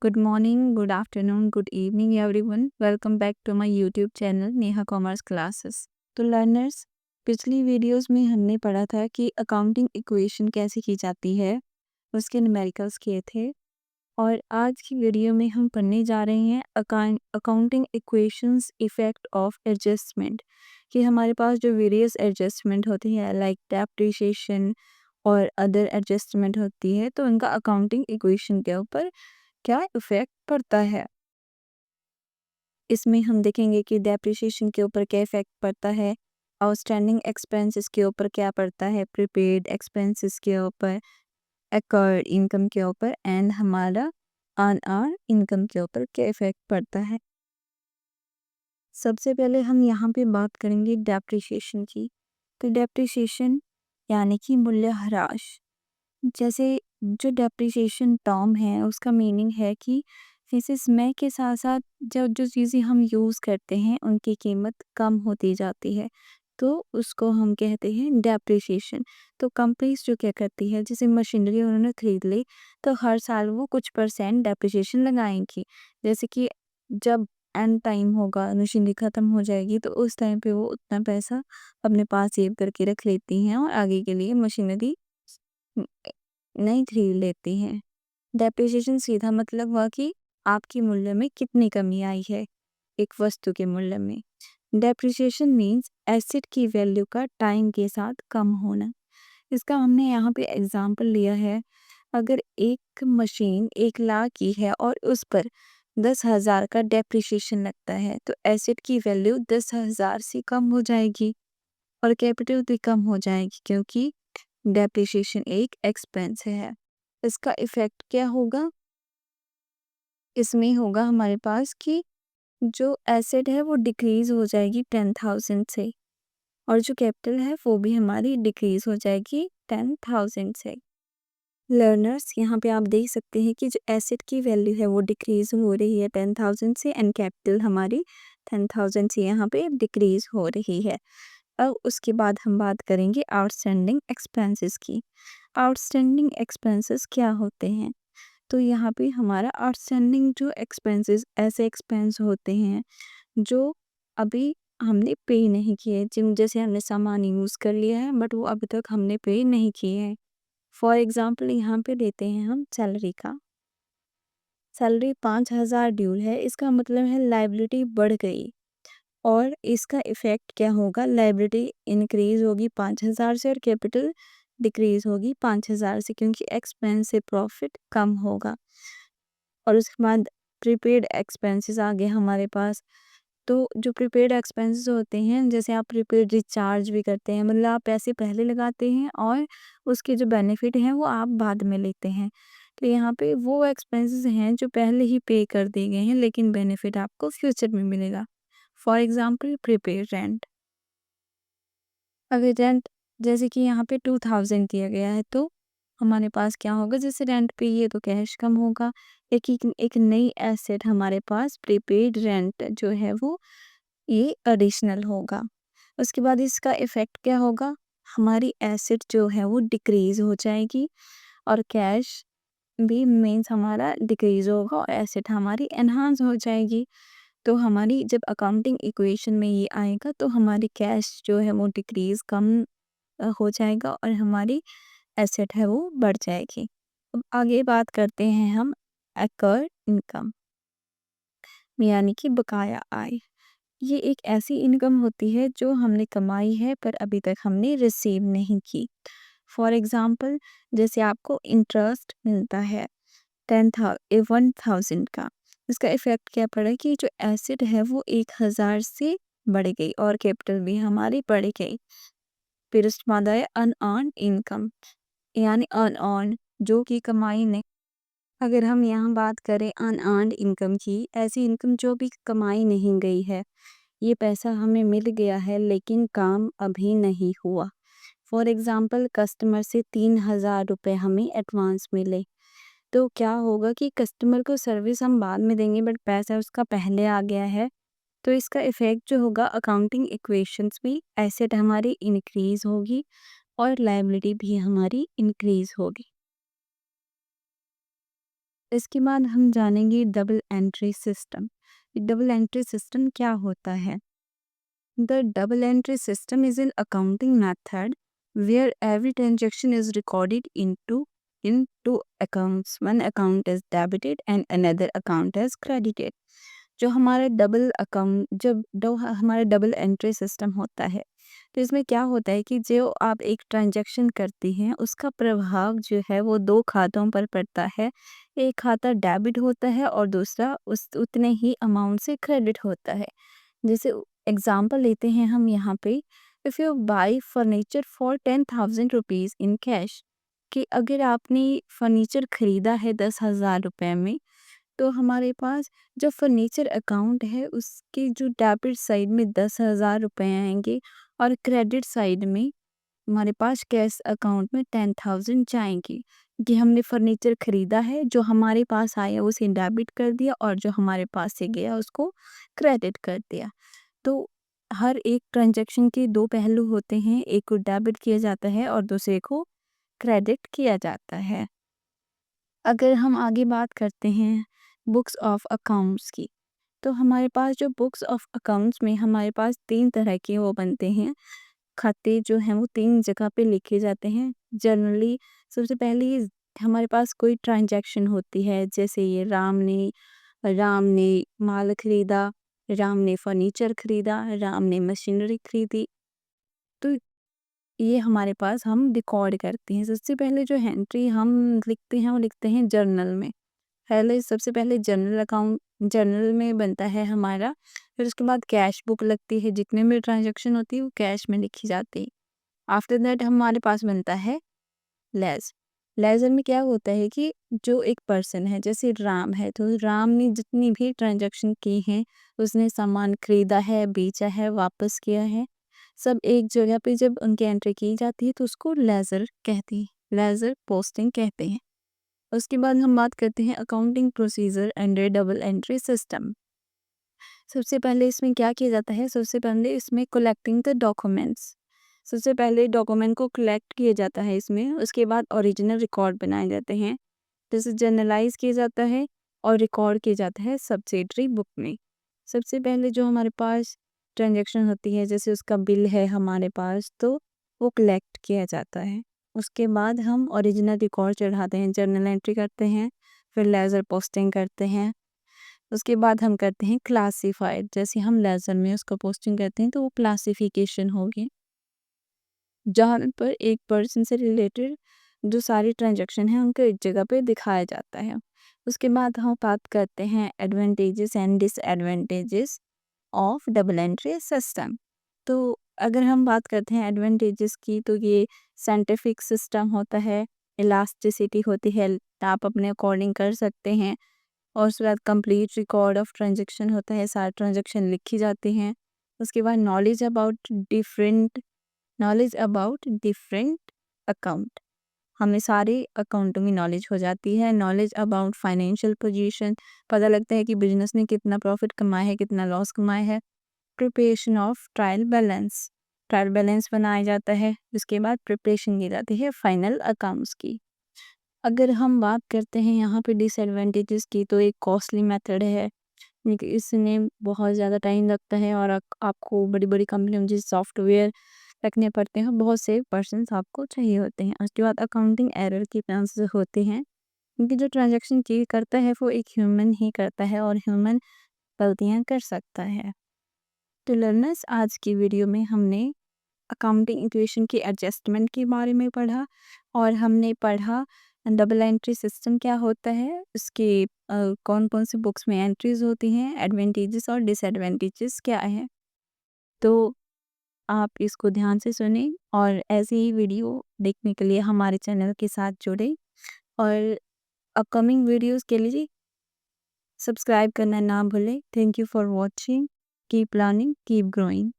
Good morning, good afternoon, good evening, everyone. Welcome back to my YouTube channel Neha commerce classes. तो learners, पिछली videos में हमने पढ़ा था कि अकाउंटिंग इक्वेशन कैसे की जाती है, उसके न्यूमेरिकल्स किए थे। और आज की वीडियो में हम पढ़ने जा रहे हैं accounting equations effect of adjustment, कि हमारे पास जो वेरियस एडजस्टमेंट होती है लाइक डेप्रिसिएशन और अदर एडजस्टमेंट होती है, तो उनका अकाउंटिंग इक्वेशन के ऊपर क्या इफ़ेक्ट पड़ता है। इसमें हम देखेंगे कि डेप्रिसिएशन के ऊपर क्या इफ़ेक्ट पड़ता है, आउटस्टैंडिंग एक्सपेंसेस के ऊपर क्या पड़ता है, प्रीपेड एक्सपेंसेस के ऊपर, अकर्ड इनकम के ऊपर एंड हमारा अनअर्न्ड इनकम के ऊपर क्या इफ़ेक्ट पड़ता है। सबसे पहले हम यहाँ पे बात करेंगे डेप्रिसिएशन की। तो डेप्रिसिएशन यानी कि मूल्यह्रास। जैसे जो डेप्रिसिएशन टर्म है उसका मीनिंग है कि जैसे समय के साथ साथ जो जो चीज़ें हम यूज़ करते हैं उनकी कीमत कम होती जाती है, तो उसको हम कहते हैं डेप्रिसिएशन। तो कंपनीज जो क्या करती है, जैसे मशीनरी उन्होंने खरीद ली तो हर साल वो कुछ परसेंट डेप्रिसिएशन लगाएंगी। जैसे कि जब एंड टाइम होगा, मशीनरी ख़त्म हो जाएगी, तो उस टाइम पे वो उतना पैसा अपने पास सेव करके रख लेती हैं और आगे के लिए मशीनरी नहीं खरीद लेती हैं। डेप्रिसिएशन सीधा मतलब हुआ कि आपकी मूल्य में कितनी कमी आई है एक वस्तु के मूल्य में। डेप्रिसिएशन मीन्स एसेट की वैल्यू का टाइम के साथ कम होना। इसका हमने यहाँ पे एग्जांपल लिया है। अगर एक मशीन 1 लाख की है और उस पर 10,000 का डेप्रिसिएशन लगता है, तो एसेट की वैल्यू 10,000 से कम हो जाएगी और कैपिटल भी कम हो जाएगी, क्योंकि डेप्रिसिएशन एक एक्सपेंस है। इसका इफ़ेक्ट क्या होगा? इसमें होगा हमारे पास कि जो एसेट है वो डिक्रीज़ हो जाएगी 10,000 से, और जो कैपिटल है वो भी हमारी डिक्रीज़ हो जाएगी 10,000 से। लर्नर्स, यहाँ पे आप देख सकते हैं कि जो एसेट की वैल्यू है वो डिक्रीज़ हो रही है 10,000 से एंड कैपिटल हमारी 10,000 से यहाँ पे डिक्रीज़ हो रही है। अब उसके बाद हम बात करेंगे आउटस्टैंडिंग एक्सपेंसेस की। आउटस्टैंडिंग एक्सपेंसेस क्या होते हैं? तो यहाँ पे हमारा आउटस्टैंडिंग जो एक्सपेंसेस ऐसे एक्सपेंस होते हैं जो अभी हमने पे नहीं किए, जिन जैसे हमने सामान यूज़ कर लिया है बट वो अभी तक हमने पे नहीं किए हैं। फॉर एग्ज़ाम्पल यहाँ पे लेते हैं हम सैलरी का। सैलरी 5,000 ड्यू है, इसका मतलब है लायबिलिटी बढ़ गई और इसका इफ़ेक्ट क्या होगा, लायबिलिटी इंक्रीज़ होगी 5,000 से और कैपिटल डिक्रीज़ होगी 5,000 से, क्योंकि एक्सपेंस से प्रॉफिट कम होगा। और उसके बाद प्रीपेड एक्सपेंसेस आ गए हमारे पास। तो जो प्रीपेड एक्सपेंसेस होते हैं, जैसे आप प्रीपेड रिचार्ज भी करते हैं, मतलब आप पैसे पहले लगाते हैं और उसके जो बेनिफिट हैं वो आप बाद में लेते हैं। तो यहाँ पे वो एक्सपेंसेस हैं जो पहले ही पे कर दिए गए हैं, लेकिन बेनिफिट आपको फ्यूचर में मिलेगा। For example prepaid rent. अगर रेंट जैसे कि यहाँ पे 2000 दिया गया है, तो हमारे पास क्या होगा, जैसे रेंट पे ये तो कैश कम होगा। एक नई एसेट हमारे पास प्रीपेड रेंट जो है वो ये एडिशनल होगा। उसके बाद इसका इफ़ेक्ट क्या होगा, हमारी एसेट जो है वो डिक्रीज़ हो जाएगी और कैश भी मीन्स हमारा डिक्रीज़ होगा और एसेट हमारी एनहांस हो जाएगी। तो हमारी जब अकाउंटिंग इक्वेशन में ये आएगा तो हमारी कैश जो है वो डिक्रीज़ कम हो जाएगा और हमारी एसेट है वो बढ़ जाएगी। अब आगे बात करते हैं हम अकर्ड इनकम, यानी कि बकाया आय। ये एक ऐसी इनकम होती है जो हमने कमाई है पर अभी तक हमने रिसीव नहीं की। फॉर एग्ज़ाम्पल, जैसे आपको इंटरेस्ट मिलता है 1,000 का, इसका इफ़ेक्ट क्या पड़ा कि जो एसेट है वो 1,000 से बढ़ गई और कैपिटल भी हमारी बढ़ गई। फिर उसके बाद आया अनअर्न्ड इनकम, यानी अनअर्न्ड जो कि कमाई नहीं। अगर हम यहाँ बात करें अनअर्न्ड इनकम की, ऐसी इनकम जो भी कमाई नहीं गई है, ये पैसा हमें मिल गया है लेकिन काम अभी नहीं हुआ। फॉर एग्ज़ाम्पल, कस्टमर से 3,000 रुपये हमें एडवांस मिले, तो क्या होगा कि कस्टमर को सर्विस हम बाद में देंगे बट पैसा उसका पहले आ गया है, तो इसका इफ़ेक्ट जो होगा अकाउंटिंग इक्वेशंस भी, एसेट हमारी इंक्रीज़ होगी और लायबिलिटी भी हमारी इंक्रीज़ होगी। इसके बाद हम जानेंगे double entry system. Double entry system क्या होता है? The double entry system is an accounting method where every transaction is recorded in two accounts. One account is debited and another account is credited. जो हमारा double account जब दो हमारा double entry system होता है, तो इसमें क्या होता है कि जो आप एक ट्रांजैक्शन करती हैं उसका प्रभाव जो है वो दो खातों पर पड़ता है। एक खाता डेबिट होता है और दूसरा उस उतने ही अमाउंट से क्रेडिट होता है। जैसे एग्जाम्पल लेते हैं हम यहाँ पे, if you by furniture for 10,000 rupees in cash, कि अगर आपने फर्नीचर ख़रीदा है 10,000 रुपये में, तो हमारे पास जो फर्नीचर अकाउंट है उसके जो डेबिट साइड में 10,000 रुपये आएंगे और क्रेडिट साइड में हमारे पास कैश अकाउंट में 10,000 जाएंगी। कि हमने फर्नीचर ख़रीदा है, जो हमारे पास आया उसे डेबिट कर दिया और जो हमारे पास से गया उसको क्रेडिट कर दिया। तो हर एक ट्रांजैक्शन के दो पहलू होते हैं, एक को डेबिट किया जाता है और दूसरे को क्रेडिट किया जाता है। अगर हम आगे बात करते हैं बुक्स ऑफ अकाउंट्स की, तो हमारे पास जो बुक्स ऑफ अकाउंट्स में हमारे पास 3 तरह के वो बनते हैं, खाते जो हैं वो 3 जगह पे लिखे जाते हैं। जनरली सबसे पहले हमारे पास कोई ट्रांजैक्शन होती है, जैसे ये राम ने माल खरीदा, राम ने फर्नीचर खरीदा, राम ने मशीनरी खरीदी। तो ये हमारे पास हम रिकॉर्ड करते हैं। सबसे पहले जो एंट्री हम लिखते हैं वो लिखते हैं जर्नल में। सबसे पहले जर्नल में बनता है हमारा। फिर उसके बाद कैश बुक लगती है, जितने भी ट्रांजैक्शन होती है वो कैश में लिखी जाती है। आफ्टर दैट हमारे पास बनता है लेज़र। लेज़र में क्या होता है कि जो एक पर्सन है, जैसे राम है, तो राम ने जितनी भी ट्रांजैक्शन की हैं, उसने सामान खरीदा है, बेचा है, वापस किया है, सब एक जगह पे जब उनकी एंट्री की जाती है तो उसको लेज़र कहते हैं, लेज़र पोस्टिंग कहते हैं। उसके बाद हम बात करते हैं accounting procedure under double entry system. सबसे पहले इसमें क्या किया जाता है? सबसे पहले इसमें कलेक्टिंग द डॉक्यूमेंट्स। सबसे पहले डॉक्यूमेंट को कलेक्ट किया जाता है इसमें, उसके बाद ओरिजिनल रिकॉर्ड बनाए जाते हैं, जैसे जर्नलाइज किया जाता है और रिकॉर्ड किया जाता है सब्सिडरी बुक में। सबसे पहले जो हमारे पास ट्रांजैक्शन होती है, जैसे उसका बिल है हमारे पास, तो वो कलेक्ट किया जाता है। उसके बाद हम ओरिजिनल रिकॉर्ड चढ़ाते हैं, जर्नल एंट्री करते हैं, फिर लेज़र पोस्टिंग करते हैं। उसके बाद हम करते हैं क्लासिफाइड, जैसे हम लेज़र में उसको पोस्टिंग करते हैं तो वो क्लासिफिकेशन होगी, जहाँ पर एक पर्सन से रिलेटेड जो सारी ट्रांजैक्शन हैं उनको एक जगह पे दिखाया जाता है। उसके बाद हम बात करते हैं advantages and disadvantages of double entry system. तो अगर हम बात करते हैं एडवांटेजेस की, तो ये साइंटिफिक सिस्टम होता है, इलास्टिसिटी होती है, आप अपने अकॉर्डिंग कर सकते हैं, और उसके बाद कंप्लीट रिकॉर्ड ऑफ ट्रांजैक्शन होता है, सारे ट्रांजैक्शन लिखी जाती हैं। उसके बाद नॉलेज अबाउट डिफरेंट अकाउंट, हमें सारे अकाउंटों में नॉलेज हो जाती है। नॉलेज अबाउट फाइनेंशियल पोजीशन, पता लगता है कि बिजनेस ने कितना प्रॉफिट कमाया है, कितना लॉस कमाया है। प्रिपरेशन ऑफ ट्रायल बैलेंस बनाया जाता है। उसके बाद प्रिपरेशन की जाती है फाइनल अकाउंट्स की। अगर हम बात करते हैं यहाँ पे डिसएडवांटेजेस की, तो एक कॉस्टली मेथड है, क्योंकि इसमें बहुत ज़्यादा टाइम लगता है और आपको बड़ी-बड़ी कंपनियों में जैसे सॉफ्टवेयर रखने पड़ते हैं, बहुत से पर्सन्स आपको चाहिए होते हैं। उसके बाद अकाउंटिंग एरर के चांसेस होते हैं, क्योंकि जो ट्रांजैक्शन की करता है वो एक ह्यूमन ही करता है और ह्यूमन गलतियाँ कर सकता है। तो लर्नर्स, आज की वीडियो में हमने अकाउंटिंग इक्वेशन की एडजस्टमेंट के बारे में पढ़ा, और हमने पढ़ा डबल एंट्री सिस्टम क्या होता है, उसके कौन कौन से बुक्स में एंट्रीज होती हैं, एडवांटेजेस और डिसएडवांटेजेस क्या है। तो आप इसको ध्यान से सुने और ऐसे ही वीडियो देखने के लिए हमारे चैनल के साथ जुड़े, और अपकमिंग वीडियोस के लिए सब्सक्राइब करना ना भूलें। Thank you for watching, keep learning, keep growing.